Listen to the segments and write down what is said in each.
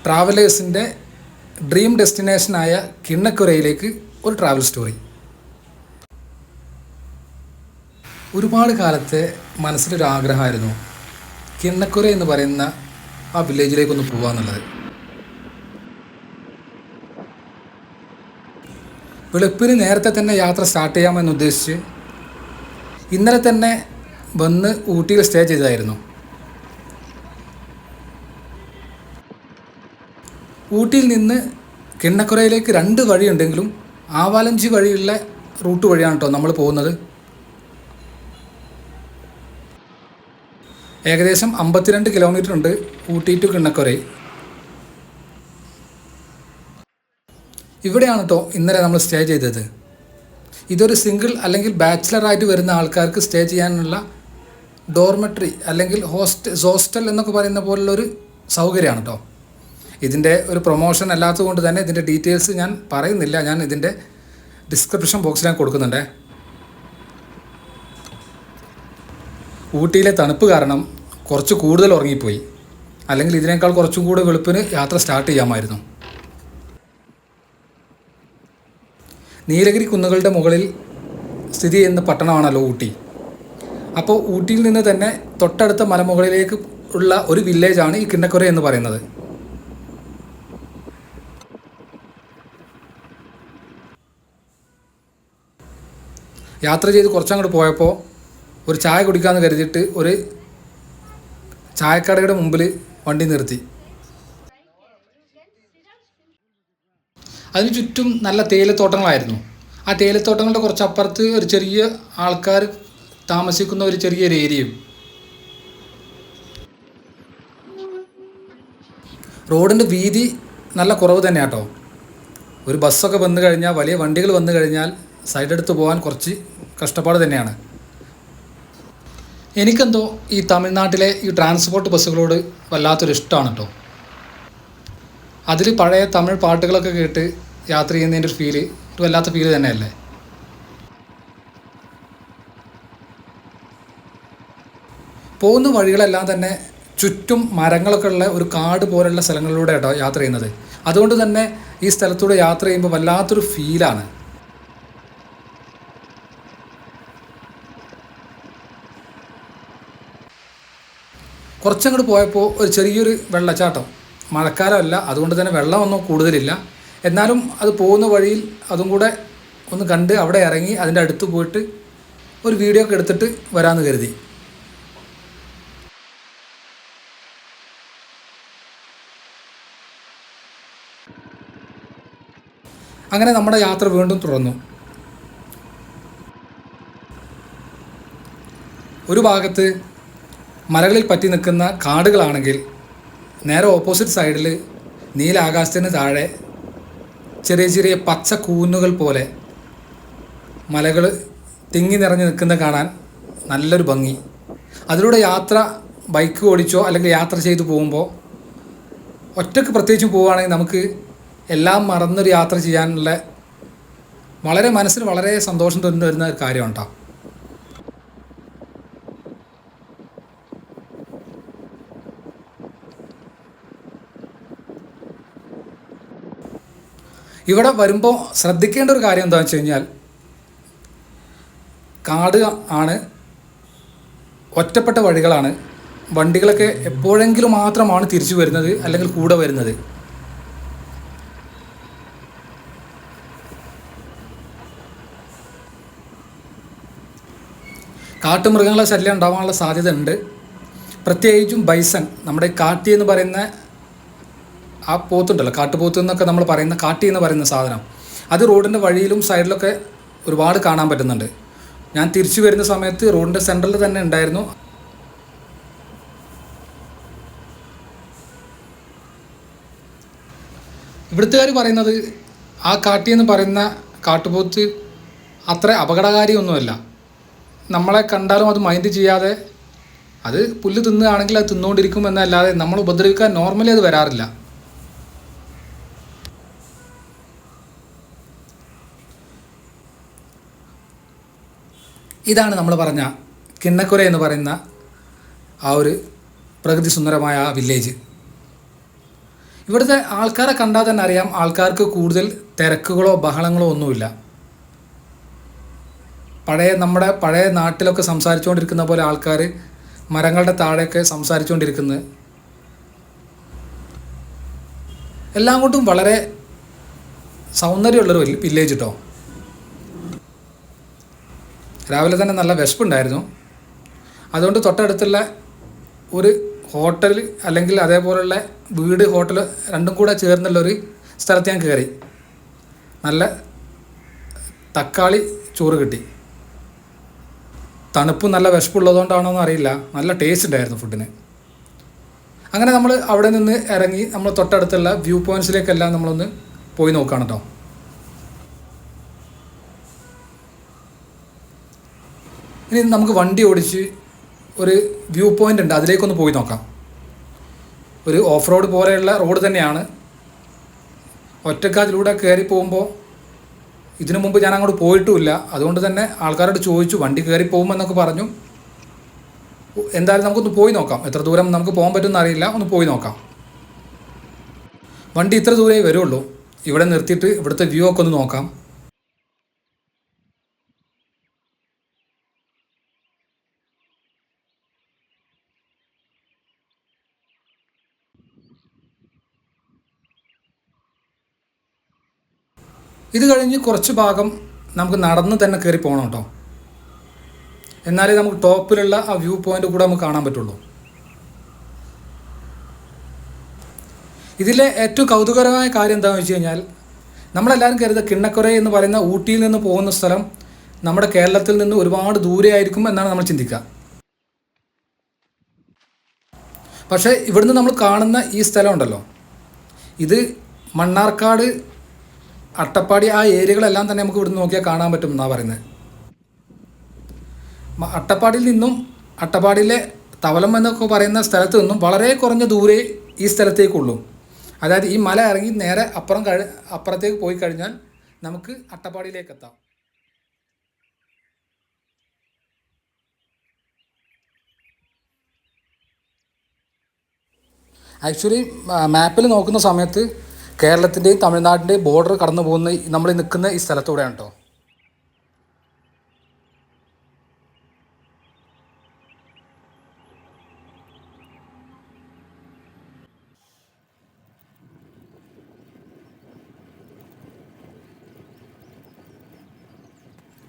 ട്രാവലേഴ്സിൻ്റെ dream ഡെസ്റ്റിനേഷനായ കിണ്ണക്കുരയിലേക്ക് ഒരു travel story. ഒരുപാട് കാലത്തെ മനസ്സിലൊരു ആഗ്രഹമായിരുന്നു കിണ്ണക്കുര എന്ന് പറയുന്ന ആ വില്ലേജിലേക്കൊന്ന് പോകാമെന്നുള്ളത്. വെളുപ്പിന് നേരത്തെ തന്നെ യാത്ര സ്റ്റാർട്ട് ചെയ്യാമെന്ന് ഉദ്ദേശിച്ച് ഇന്നലെ തന്നെ വന്ന് ഊട്ടിയിൽ സ്റ്റേ ചെയ്തതായിരുന്നു. ഊട്ടിയിൽ നിന്ന് കിണ്ണക്കുരയിലേക്ക് 2 വഴിയുണ്ടെങ്കിലും ആവാലഞ്ചി വഴിയുള്ള റൂട്ട് വഴിയാണ് കേട്ടോ നമ്മൾ പോകുന്നത്. ഏകദേശം 52 കിലോമീറ്റർ ഉണ്ട് ഊട്ടി ടു കിണ്ണക്കുര. ഇവിടെയാണ് കേട്ടോ ഇന്നലെ നമ്മൾ സ്റ്റേ ചെയ്തത്. ഇതൊരു സിംഗിൾ അല്ലെങ്കിൽ ബാച്ചിലറായിട്ട് വരുന്ന ആൾക്കാർക്ക് സ്റ്റേ ചെയ്യാനുള്ള ഡോർമെട്രി അല്ലെങ്കിൽ ഹോസ്റ്റൽ എന്നൊക്കെ പറയുന്ന പോലുള്ളൊരു സൗകര്യമാണ് കേട്ടോ. ഇതിൻ്റെ ഒരു പ്രൊമോഷൻ അല്ലാത്തതുകൊണ്ട് തന്നെ ഇതിൻ്റെ ഡീറ്റെയിൽസ് ഞാൻ പറയുന്നില്ല. ഞാൻ ഇതിൻ്റെ ഡിസ്ക്രിപ്ഷൻ ബോക്സിൽ ഞാൻ കൊടുക്കുന്നുണ്ട്. ഊട്ടിയിലെ തണുപ്പ് കാരണം കുറച്ച് കൂടുതൽ ഉറങ്ങിപ്പോയി. അല്ലെങ്കിൽ ഇതിനേക്കാൾ കുറച്ചും കൂടെ വെളുപ്പിന് യാത്ര സ്റ്റാർട്ട് ചെയ്യാമായിരുന്നു. നീലഗിരി കുന്നുകളുടെ മുകളിൽ സ്ഥിതി ചെയ്യുന്ന പട്ടണമാണല്ലോ ഊട്ടി. അപ്പോൾ ഊട്ടിയിൽ നിന്ന് തന്നെ തൊട്ടടുത്ത മലമുകളിലേക്ക് ഉള്ള ഒരു വില്ലേജാണ് ഈ കിണ്ണക്കുര എന്ന് പറയുന്നത്. യാത്ര ചെയ്ത് കുറച്ചങ്ങോട്ട് പോയപ്പോൾ ഒരു ചായ കുടിക്കാമെന്ന് കരുതിയിട്ട് ഒരു ചായക്കടയുടെ മുമ്പിൽ വണ്ടി നിർത്തി. അതിന് ചുറ്റും നല്ല തേയിലത്തോട്ടങ്ങളായിരുന്നു. ആ തേയിലത്തോട്ടങ്ങളുടെ കുറച്ചപ്പുറത്ത് ഒരു ചെറിയ ആൾക്കാർ താമസിക്കുന്ന ഒരു ചെറിയൊരു ഏരിയയും. റോഡിൻ്റെ വീതി നല്ല കുറവ് തന്നെയാണ് കേട്ടോ. ഒരു ബസ്സൊക്കെ വന്നു കഴിഞ്ഞാൽ, വലിയ വണ്ടികൾ വന്നു കഴിഞ്ഞാൽ സൈഡെടുത്ത് പോകാൻ കുറച്ച് കഷ്ടപ്പാട് തന്നെയാണ്. എനിക്കെന്തോ ഈ തമിഴ്നാട്ടിലെ ഈ ട്രാൻസ്പോർട്ട് ബസ്സുകളോട് വല്ലാത്തൊരു ഇഷ്ടമാണ് കേട്ടോ. അതിൽ പഴയ തമിഴ് പാട്ടുകളൊക്കെ കേട്ട് യാത്ര ചെയ്യുന്നതിൻ്റെ ഒരു ഫീല് ഒരു വല്ലാത്ത ഫീല് തന്നെയല്ലേ. പോകുന്ന വഴികളെല്ലാം തന്നെ ചുറ്റും മരങ്ങളൊക്കെ ഉള്ള ഒരു കാട് പോലുള്ള സ്ഥലങ്ങളിലൂടെ കേട്ടോ യാത്ര ചെയ്യുന്നത്. അതുകൊണ്ട് തന്നെ ഈ സ്ഥലത്തൂടെ യാത്ര ചെയ്യുമ്പോൾ വല്ലാത്തൊരു ഫീലാണ്. കുറച്ചങ്ങോട്ട് പോയപ്പോൾ ഒരു ചെറിയൊരു വെള്ളച്ചാട്ടം. മഴക്കാലമല്ല, അതുകൊണ്ട് തന്നെ വെള്ളമൊന്നും കൂടുതലില്ല. എന്നാലും അത് പോകുന്ന വഴിയിൽ അതും കൂടെ ഒന്ന് കണ്ട് അവിടെ ഇറങ്ങി അതിൻ്റെ അടുത്ത് പോയിട്ട് ഒരു വീഡിയോ ഒക്കെ എടുത്തിട്ട് വരാമെന്ന് കരുതി. അങ്ങനെ നമ്മുടെ യാത്ര വീണ്ടും തുടർന്നു. ഒരു ഭാഗത്ത് മലകളിൽ പറ്റി നിൽക്കുന്ന കാടുകളാണെങ്കിൽ നേരെ ഓപ്പോസിറ്റ് സൈഡിൽ നീലാകാശത്തിന് താഴെ ചെറിയ ചെറിയ പച്ച കൂന്നുകൾ പോലെ മലകൾ തിങ്ങി നിറഞ്ഞ് നിൽക്കുന്ന കാണാൻ നല്ലൊരു ഭംഗി. അതിലൂടെ യാത്ര ബൈക്ക് ഓടിച്ചോ അല്ലെങ്കിൽ യാത്ര ചെയ്തു പോകുമ്പോൾ ഒറ്റയ്ക്ക് പ്രത്യേകിച്ചും പോവുകയാണെങ്കിൽ നമുക്ക് എല്ലാം മറന്നൊരു യാത്ര ചെയ്യാനുള്ള വളരെ മനസ്സിന് വളരെ സന്തോഷം തരുന്ന ഒരു കാര്യമുണ്ടാകും. ഇവിടെ വരുമ്പോൾ ശ്രദ്ധിക്കേണ്ട ഒരു കാര്യം എന്താണെന്ന് വെച്ച് കഴിഞ്ഞാൽ, കാട് ആണ്, ഒറ്റപ്പെട്ട വഴികളാണ്. വണ്ടികളൊക്കെ എപ്പോഴെങ്കിലും മാത്രമാണ് തിരിച്ചു വരുന്നത് അല്ലെങ്കിൽ കൂടെ വരുന്നത്. കാട്ടുമൃഗങ്ങളെ ശല്യം ഉണ്ടാവാനുള്ള സാധ്യത ഉണ്ട്. പ്രത്യേകിച്ചും ബൈസൺ, നമ്മുടെ കാട്ടി എന്ന് പറയുന്ന ആ പോത്തുണ്ടല്ലോ, കാട്ടുപോത്ത് എന്നൊക്കെ നമ്മൾ പറയുന്ന കാട്ടി എന്ന് പറയുന്ന സാധനം, അത് റോഡിൻ്റെ വഴിയിലും സൈഡിലൊക്കെ ഒരുപാട് കാണാൻ പറ്റുന്നുണ്ട്. ഞാൻ തിരിച്ചു വരുന്ന സമയത്ത് റോഡിൻ്റെ സെൻറ്ററിൽ തന്നെ ഉണ്ടായിരുന്നു. ഇവിടുത്തുകാർ പറയുന്നത് ആ കാട്ടി എന്ന് പറയുന്ന കാട്ടുപോത്ത് അത്ര അപകടകാരിയൊന്നുമല്ല. നമ്മളെ കണ്ടാലും അത് മൈൻഡ് ചെയ്യാതെ അത് പുല്ല് തിന്നുകയാണെങ്കിൽ അത് തിന്നുകൊണ്ടിരിക്കും എന്നല്ലാതെ നമ്മൾ ഉപദ്രവിക്കാൻ നോർമലി അത് വരാറില്ല. ഇതാണ് നമ്മൾ പറഞ്ഞ കിണ്ണക്കുര എന്ന് പറയുന്ന ആ ഒരു പ്രകൃതി സുന്ദരമായ ആ വില്ലേജ്. ഇവിടുത്തെ ആൾക്കാരെ കണ്ടാൽ തന്നെ അറിയാം, ആൾക്കാർക്ക് കൂടുതൽ തിരക്കുകളോ ബഹളങ്ങളോ ഒന്നുമില്ല. നമ്മുടെ പഴയ നാട്ടിലൊക്കെ സംസാരിച്ചുകൊണ്ടിരിക്കുന്ന പോലെ ആൾക്കാർ മരങ്ങളുടെ താഴെയൊക്കെ സംസാരിച്ചുകൊണ്ടിരിക്കുന്നത്, എല്ലാം കൊണ്ടും വളരെ സൗന്ദര്യമുള്ളൊരു വില്ലേജ് കേട്ടോ. രാവിലെ തന്നെ നല്ല വിശപ്പുണ്ടായിരുന്നു. അതുകൊണ്ട് തൊട്ടടുത്തുള്ള ഒരു ഹോട്ടൽ അല്ലെങ്കിൽ അതേപോലുള്ള വീട്, ഹോട്ടൽ രണ്ടും കൂടെ ചേർന്നുള്ളൊരു സ്ഥലത്ത് ഞാൻ കയറി. നല്ല തക്കാളി ചോറ് കിട്ടി. തണുപ്പ് നല്ല വിശപ്പുള്ളതുകൊണ്ടാണോ എന്ന് അറിയില്ല, നല്ല ടേസ്റ്റ് ഉണ്ടായിരുന്നു ഫുഡിന്. അങ്ങനെ നമ്മൾ അവിടെ നിന്ന് ഇറങ്ങി നമ്മൾ തൊട്ടടുത്തുള്ള വ്യൂ പോയിൻറ്റ്സിലേക്കെല്ലാം നമ്മളൊന്ന് പോയി നോക്കുകയാണ് കേട്ടോ. ഇനി നമുക്ക് വണ്ടി ഓടിച്ച് ഒരു വ്യൂ പോയിൻ്റ് ഉണ്ട്, അതിലേക്കൊന്ന് പോയി നോക്കാം. ഒരു ഓഫ് റോഡ് പോലെയുള്ള റോഡ് തന്നെയാണ്. ഒറ്റക്കാതിലൂടെ കയറി പോകുമ്പോൾ ഇതിനു മുമ്പ് ഞാൻ അങ്ങോട്ട് പോയിട്ടുമില്ല. അതുകൊണ്ട് തന്നെ ആൾക്കാരോട് ചോദിച്ചു, വണ്ടി കയറി പോകുമെന്നൊക്കെ പറഞ്ഞു. എന്തായാലും നമുക്കൊന്ന് പോയി നോക്കാം. എത്ര ദൂരം നമുക്ക് പോകാൻ പറ്റുമെന്ന് അറിയില്ല, ഒന്ന് പോയി നോക്കാം. വണ്ടി ഇത്ര ദൂരമേ വരുള്ളൂ. ഇവിടെ നിർത്തിയിട്ട് ഇവിടുത്തെ വ്യൂ ഒക്കെ ഒന്ന് നോക്കാം. ഇത് കഴിഞ്ഞ് കുറച്ച് ഭാഗം നമുക്ക് നടന്ന് തന്നെ കയറി പോകണം കേട്ടോ. എന്നാലേ നമുക്ക് ടോപ്പിലുള്ള ആ വ്യൂ പോയിൻ്റ് കൂടെ നമുക്ക് കാണാൻ പറ്റുള്ളൂ. ഇതിലെ ഏറ്റവും കൗതുകകരമായ കാര്യം എന്താണെന്ന് വെച്ച് കഴിഞ്ഞാൽ, നമ്മളെല്ലാവരും കരുതുക കിണ്ണക്കുറ എന്ന് പറയുന്ന ഊട്ടിയിൽ നിന്ന് പോകുന്ന സ്ഥലം നമ്മുടെ കേരളത്തിൽ നിന്ന് ഒരുപാട് ദൂരെ ആയിരിക്കും എന്നാണ് നമ്മൾ ചിന്തിക്കുക. പക്ഷേ ഇവിടുന്ന് നമ്മൾ കാണുന്ന ഈ സ്ഥലം ഉണ്ടല്ലോ, ഇത് മണ്ണാർക്കാട്, അട്ടപ്പാടി ആ ഏരിയകളെല്ലാം തന്നെ നമുക്ക് ഇവിടുന്ന് നോക്കിയാൽ കാണാൻ പറ്റും എന്നാണ് പറയുന്നത്. അട്ടപ്പാടിയിൽ നിന്നും, അട്ടപ്പാടിയിലെ തവലം എന്നൊക്കെ പറയുന്ന സ്ഥലത്ത് നിന്നും വളരെ കുറഞ്ഞ ദൂരെ ഈ സ്ഥലത്തേക്കുള്ളൂ. അതായത് ഈ മല ഇറങ്ങി നേരെ അപ്പുറത്തേക്ക് പോയി കഴിഞ്ഞാൽ നമുക്ക് അട്ടപ്പാടിയിലേക്ക് എത്താം. ആക്ച്വലി മാപ്പിൽ നോക്കുന്ന സമയത്ത് കേരളത്തിൻ്റെയും തമിഴ്നാടിൻ്റെയും ബോർഡർ കടന്നു പോകുന്ന നമ്മൾ നിൽക്കുന്ന ഈ സ്ഥലത്തൂടെയാണ് കേട്ടോ.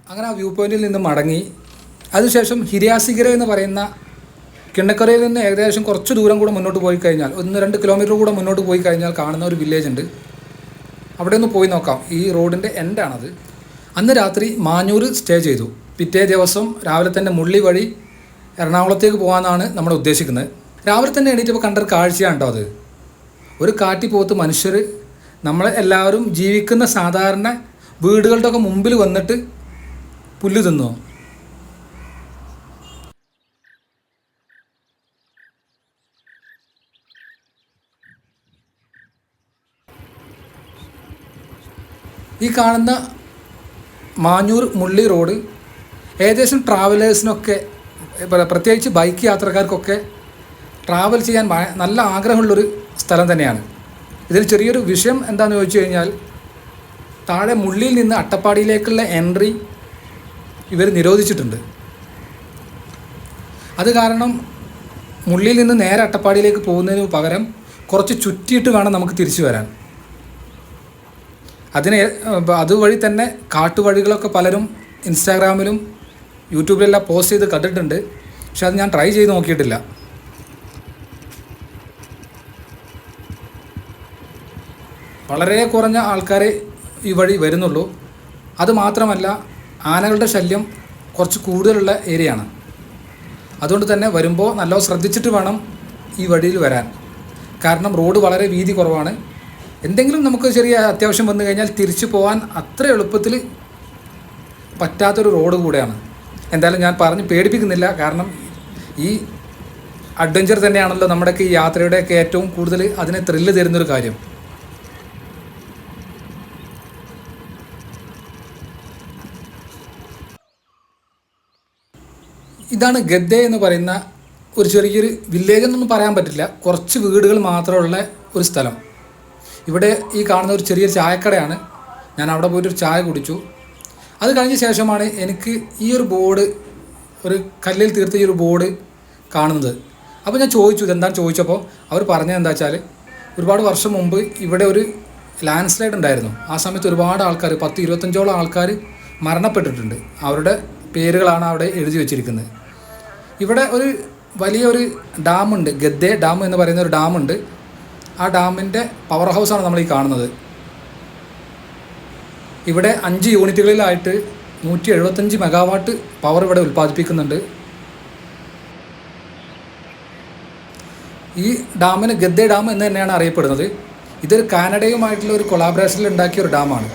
അങ്ങനെ ആ വ്യൂ പോയിന്റിൽ നിന്ന് മടങ്ങി അതിനുശേഷം ഹിരിയാസിഗിര എന്ന് പറയുന്ന കിണ്ണക്കരയിൽ നിന്ന് ഏകദേശം കുറച്ച് ദൂരം കൂടെ മുന്നോട്ട് പോയി കഴിഞ്ഞാൽ, 1-2 കിലോമീറ്റർ കൂടെ മുന്നോട്ട് പോയി കഴിഞ്ഞാൽ കാണുന്ന ഒരു വില്ലേജ് ഉണ്ട്. അവിടെ ഒന്ന് പോയി നോക്കാം. ഈ റോഡിൻ്റെ എൻഡാണത്. അന്ന് രാത്രി മാഞ്ഞൂർ സ്റ്റേ ചെയ്തു. പിറ്റേ ദിവസം രാവിലെ തന്നെ മുള്ളി വഴി എറണാകുളത്തേക്ക് പോകാമെന്നാണ് നമ്മൾ ഉദ്ദേശിക്കുന്നത്. രാവിലെ തന്നെ എണീറ്റപ്പോൾ കണ്ടൊരു കാഴ്ചയാണ് കേട്ടോ അത്. ഒരു കാട്ടിപ്പോത്ത് മനുഷ്യർ നമ്മൾ എല്ലാവരും ജീവിക്കുന്ന സാധാരണ വീടുകളുടെ ഒക്കെ മുമ്പിൽ വന്നിട്ട് പുല്ല് തിന്നോ. ഈ കാണുന്ന മാഞ്ഞൂർ മുള്ളി റോഡ് ഏകദേശം ട്രാവലേഴ്സിനൊക്കെ, പ്രത്യേകിച്ച് ബൈക്ക് യാത്രക്കാർക്കൊക്കെ ട്രാവൽ ചെയ്യാൻ നല്ല ആഗ്രഹമുള്ളൊരു സ്ഥലം തന്നെയാണ്. ഇതിൽ ചെറിയൊരു വിഷയം എന്താണെന്ന് ചോദിച്ചു കഴിഞ്ഞാൽ, താഴെ മുള്ളിയിൽ നിന്ന് അട്ടപ്പാടിയിലേക്കുള്ള എൻട്രി ഇവർ നിരോധിച്ചിട്ടുണ്ട്. അത് കാരണം മുള്ളിയിൽ നിന്ന് നേരെ അട്ടപ്പാടിയിലേക്ക് പോകുന്നതിന് പകരം കുറച്ച് ചുറ്റിയിട്ട് വേണം നമുക്ക് തിരിച്ചു വരാൻ. അതുവഴി തന്നെ കാട്ടുവഴികളൊക്കെ പലരും ഇൻസ്റ്റാഗ്രാമിലും യൂട്യൂബിലെല്ലാം പോസ്റ്റ് ചെയ്ത് കണ്ടിട്ടുണ്ട്. പക്ഷെ അത് ഞാൻ ട്രൈ ചെയ്ത് നോക്കിയിട്ടില്ല. വളരെ കുറഞ്ഞ ആൾക്കാരെ ഈ വഴി വരുന്നുള്ളൂ. അതുമാത്രമല്ല, ആനകളുടെ ശല്യം കുറച്ച് കൂടുതലുള്ള ഏരിയയാണ്. അതുകൊണ്ട് തന്നെ വരുമ്പോൾ നല്ലോണം ശ്രദ്ധിച്ചിട്ട് വേണം ഈ വഴിയിൽ വരാൻ. കാരണം റോഡ് വളരെ വീതി കുറവാണ്. എന്തെങ്കിലും നമുക്ക് ചെറിയ അത്യാവശ്യം വന്നു കഴിഞ്ഞാൽ തിരിച്ചു പോകാൻ അത്ര എളുപ്പത്തിൽ പറ്റാത്തൊരു റോഡ് കൂടെയാണ്. എന്തായാലും ഞാൻ പറഞ്ഞ് പേടിപ്പിക്കുന്നില്ല. കാരണം ഈ അഡ്വഞ്ചർ തന്നെയാണല്ലോ നമ്മുടെയൊക്കെ ഈ യാത്രയുടെയൊക്കെ ഏറ്റവും കൂടുതൽ അതിനെ ത്രില്ല് തരുന്നൊരു കാര്യം. ഇതാണ് ഗദ്ദെ എന്ന് പറയുന്ന ഒരു ചെറിയൊരു വില്ലേജ് എന്നൊന്നും പറയാൻ പറ്റില്ല, കുറച്ച് വീടുകൾ മാത്രമുള്ള ഒരു സ്ഥലം. ഇവിടെ ഈ കാണുന്ന ഒരു ചെറിയ ചായക്കടയാണ്. ഞാൻ അവിടെ പോയിട്ടൊരു ചായ കുടിച്ചു. അത് കഴിഞ്ഞ ശേഷമാണ് എനിക്ക് ഈ ഒരു ബോർഡ്, ഒരു കല്ലിൽ തീർത്ത ഈ ഒരു ബോർഡ് കാണുന്നത്. അപ്പോൾ ഞാൻ ചോദിച്ചു ഇതെന്താണെന്ന് ചോദിച്ചപ്പോൾ അവർ പറഞ്ഞത് എന്താ വെച്ചാൽ, ഒരുപാട് വർഷം മുമ്പ് ഇവിടെ ഒരു ലാൻഡ് സ്ലൈഡ് ഉണ്ടായിരുന്നു. ആ സമയത്ത് ഒരുപാട് ആൾക്കാർ, 10-25ഓളം ആൾക്കാർ മരണപ്പെട്ടിട്ടുണ്ട്. അവരുടെ പേരുകളാണ് അവിടെ എഴുതി വച്ചിരിക്കുന്നത്. ഇവിടെ ഒരു വലിയൊരു ഡാമുണ്ട്, ഗദ്ദെ ഡാം എന്ന് പറയുന്ന ഒരു ഡാമുണ്ട്. ആ ഡാമിൻ്റെ പവർ ഹൗസാണ് നമ്മൾ ഈ കാണുന്നത്. ഇവിടെ 5 യൂണിറ്റുകളിലായിട്ട് 175 മെഗാവാട്ട് പവർ ഇവിടെ ഉൽപ്പാദിപ്പിക്കുന്നുണ്ട്. ഈ ഡാമിന് ഗദ്ദെ ഡാം എന്ന് തന്നെയാണ് അറിയപ്പെടുന്നത്. ഇതൊരു കാനഡയുമായിട്ടുള്ള ഒരു കൊളാബറേഷനിൽ ഉണ്ടാക്കിയ ഒരു ഡാമാണ്.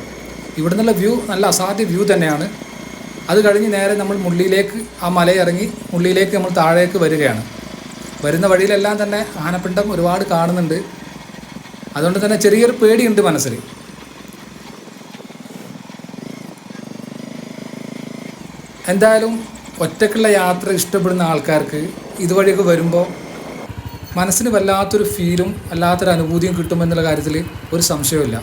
ഇവിടെ നിന്നുള്ള വ്യൂ നല്ല അസാധ്യ വ്യൂ തന്നെയാണ്. അത് കഴിഞ്ഞ് നേരെ നമ്മൾ മുള്ളിയിലേക്ക്, ആ മലയിറങ്ങി മുള്ളിയിലേക്ക് നമ്മൾ താഴേക്ക് വരികയാണ്. വരുന്ന വഴിയിലെല്ലാം തന്നെ ആനപ്പിണ്ടം ഒരുപാട് കാണുന്നുണ്ട്. അതുകൊണ്ട് തന്നെ ചെറിയൊരു പേടിയുണ്ട് മനസ്സിൽ. എന്തായാലും ഒറ്റയ്ക്കുള്ള യാത്ര ഇഷ്ടപ്പെടുന്ന ആൾക്കാർക്ക് ഇതുവഴിയൊക്കെ വരുമ്പോൾ മനസ്സിന് വല്ലാത്തൊരു ഫീലും വല്ലാത്തൊരു അനുഭൂതിയും കിട്ടുമെന്നുള്ള കാര്യത്തിൽ ഒരു സംശയമില്ല.